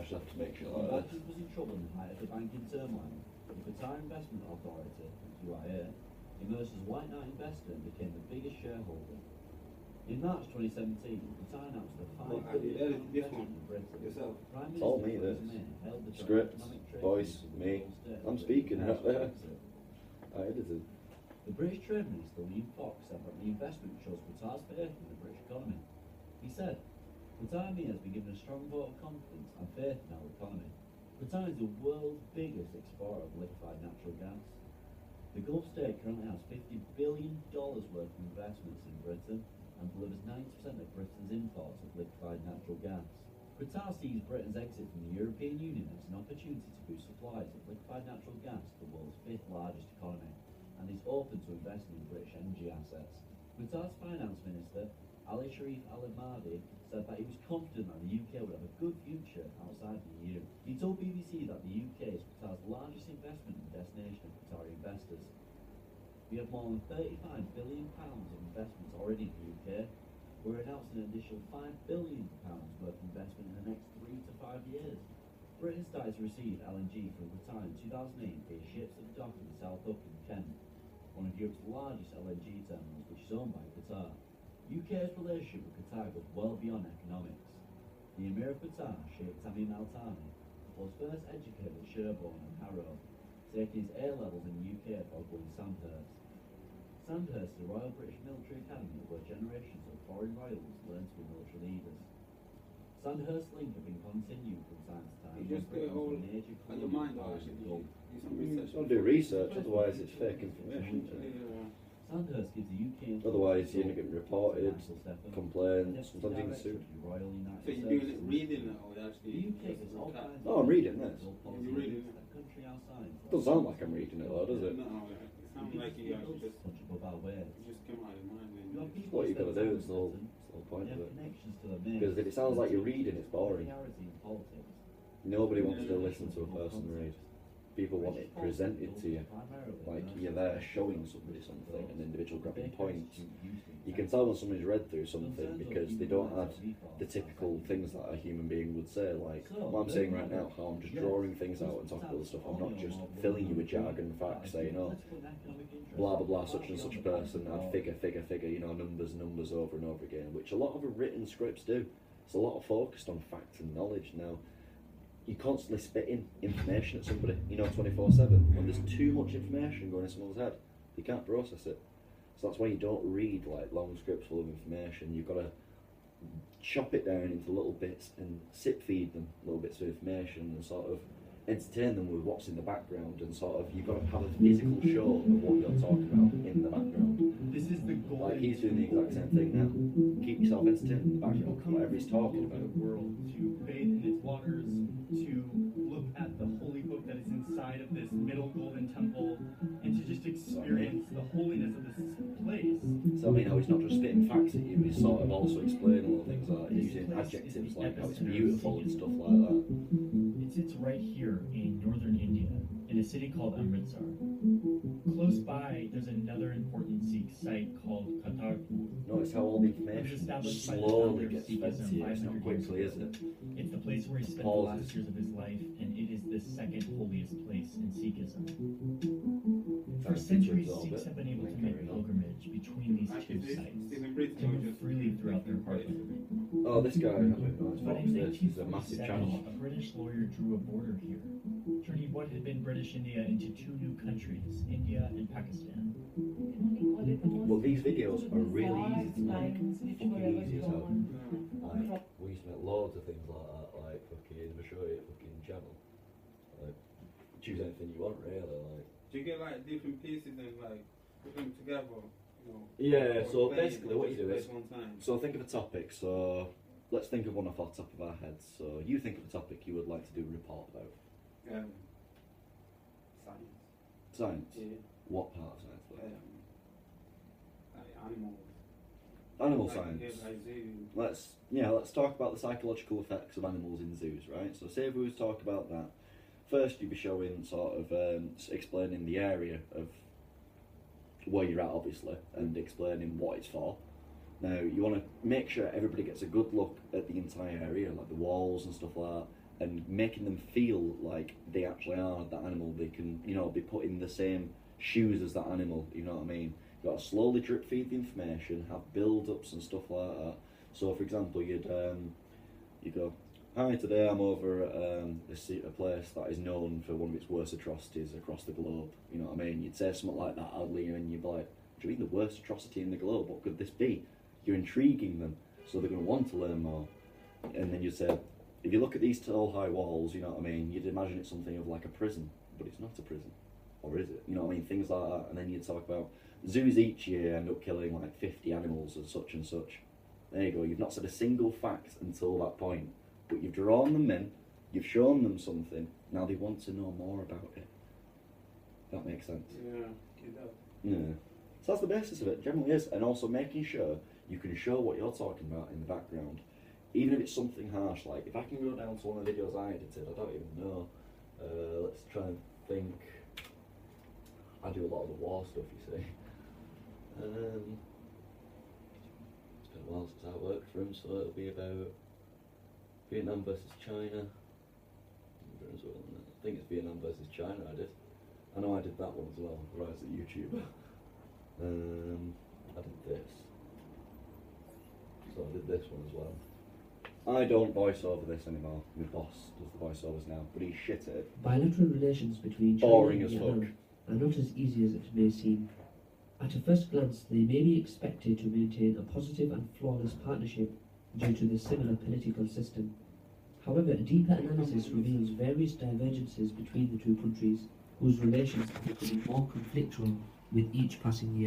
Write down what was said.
actually have to make sure The like bank was in trouble in the height of the banking turmoil. The Qatar Investment Authority, QIA, emerged as white knight investor and became the biggest shareholder. In March 2017, Qatar announced a $5 billion investment in Britain. Yourself. Prime It's all Minister me, this. Theresa May hailed the Script, economic trade voice, deal with the me. Gulf states I'm as speaking the out there. Brexit. I edited. The British Trade Minister, William Fox, said that the investment shows Qatar's faith in the British economy. He said, Qatar has been given a strong vote of confidence and faith in our economy. Qatar is the world's biggest exporter of liquefied natural gas. The Gulf state currently has $50 billion worth of investments in Britain and delivers 90% of Britain's imports of liquefied natural gas. Qatar sees Britain's exit from the European Union as an opportunity to boost supplies of liquefied natural gas to the world's fifth largest economy, and is open to investing in British energy assets. Qatar's finance minister, Ali Sharif Al-Mahdi, said that he was confident that the UK would have a good future outside the EU. He told BBC that the UK is Qatar's largest investment and destination of Qatari investors. We have more than £35 billion of investments already in the UK. We're announcing an additional £5 billion worth of investment in the next 3 to 5 years. Britain started to receive LNG from Qatar in 2008 via ships at the dock in South Hook in Kent, one of Europe's largest LNG terminals, which is owned by Qatar. UK's relationship with Qatar goes well beyond economics. The Emir of Qatar, Sheikh Tamim Al Thani, was first educated at Sherborne and Harrow, taking his A-levels in the UK before going to Sandhurst. Sandhurst is a Royal British Military Academy where generations of foreign royals learn to be military leaders. Sandhurst link have been continued from time to time. You just do it all on your mind, or actually do some research. Don't do research, otherwise it's fake information. Sandhurst gives the UK Otherwise you're going to get reported, complaints, sometimes you get sued. So you're doing it, reading it, or actually? The UK gets all kinds Oh, I'm reading this. You're reading it? Country outside. Doesn't sound like I'm reading it though, does it? No, it sounds like you actually just punch above our ways. just come out of your mind. You have And people What you got to do who is spend the whole time point they of have it. connections to the main. Because if it sounds like you're reading, it's boring. Familiarity in politics. Nobody wants to listen to a person read. People want it presented to you, like you're there showing somebody something, an individual grabbing points. You can tell when somebody's read through something because they don't add the typical things that a human being would say, like what I'm saying right now, how I'm just drawing things out and talking about the stuff. I'm not just filling you with jargon facts saying, oh, blah blah blah, such and such person, add figure, you know, numbers over and over again, which a lot of the written scripts do. It's a lot of focused on fact and knowledge now. You're constantly spitting information at somebody, you know, 24/7. When there's too much information going in someone's head, they can't process it. So that's why you don't read like long scripts full of information. You've got to chop it down into little bits and sip feed them little bits of information and sort of entertain them with what's in the background, and sort of you've got to have a physical show of what you're talking about in the background. This is the goal. Like he's doing the exact same thing now. Keep yourself entertained in the background, whatever he's talking about. The world to bathe in its waters, to look at the holy book that is inside of this middle golden temple, and to just experience the holiness of this place. So I mean, how he's not just spitting facts at you, he's sort of also explaining all things like using adjectives like how it's beautiful and stuff like that. It sits right here in northern India, in a city called Amritsar. Close by, there's another important Sikh site called Kartarpur. Notice how all the It was information established by the slowly founder of gets fed Sikhism to you. It's not 500 years quickly, is ago. it? It's the place where he spent the Pauses. last years of his life, and it is the second holiest place in Sikhism. For Thanks, centuries, Richard, Sikhs a have bit. been able to Thank make you. pilgrimage between these two sites. They move freely throughout their heartland. Oh, this guy, I don't know, But watch in this. This is a massive 1847, channel. a British lawyer drew a border here, turning what had been British India into two new countries, India and Pakistan. Well, these videos are really easy to make. Fucking easy as hell. Like, we used to make loads of things like that, like fucking, we'll show you fucking channel. Like, choose anything you want, really, like. do you get like different pieces and like put them together? You know, Yeah, or so play it basically what you do just is, one time? so think of a topic, so let's think of one off the top of our heads. So you think of a topic you would like to do a report about. Science. Science? Yeah. What part of science? Though? Like animals. Animal Like, science. yeah, like zoo. Let's talk about the psychological effects of animals in zoos, right? So say if we was to talk about that, first you'd be showing sort of explaining the area of where you're at, obviously, and explaining what it's for. Now you want to make sure everybody gets a good look at the entire area, like the walls and stuff like that, and making them feel like they actually are that animal. They can, you know, be put in the same shoes as that animal, you know what I mean? You've got to slowly drip feed the information, have build-ups and stuff like that. So, for example, you go, hi, today I'm over at a place that is known for one of its worst atrocities across the globe, you know what I mean? You'd say something like that oddly, and you'd be like, do you mean the worst atrocity in the globe? What could this be? You're intriguing them, so they're going to want to learn more. And then you'd say, if you look at these tall, high walls, you know what I mean, you'd imagine it's something of like a prison, but it's not a prison. Or is it? You know what I mean? Things like that. And then you'd talk about zoos each year end up killing like 50 animals and such and such. There you go. You've not said a single fact until that point, but you've drawn them in, you've shown them something, now they want to know more about it. That makes sense? Yeah, it does. Yeah. So that's the basis of it, generally is. And also making sure you can show what you're talking about in the background. Even if it's something harsh, like if I can go down to one of the videos I edited, I don't even know. Let's try and think. I do a lot of the war stuff, you see. It's been a while since I worked for him, so it'll be about Vietnam versus China. I think it's Vietnam versus China I did. I know I did that one as well, right, as a YouTuber. I did this. So I did this one as well. I don't voice over this anymore. My boss does the voiceovers now, but he's shit at it. Bilateral relations between China Boring and as Vietnam fuck. are not as easy as it may seem. At a first glance, they may be expected to maintain a positive and flawless partnership due to the similar political system. However, a deeper analysis reveals various divergences between the two countries, whose relations are becoming more conflictual with each passing year.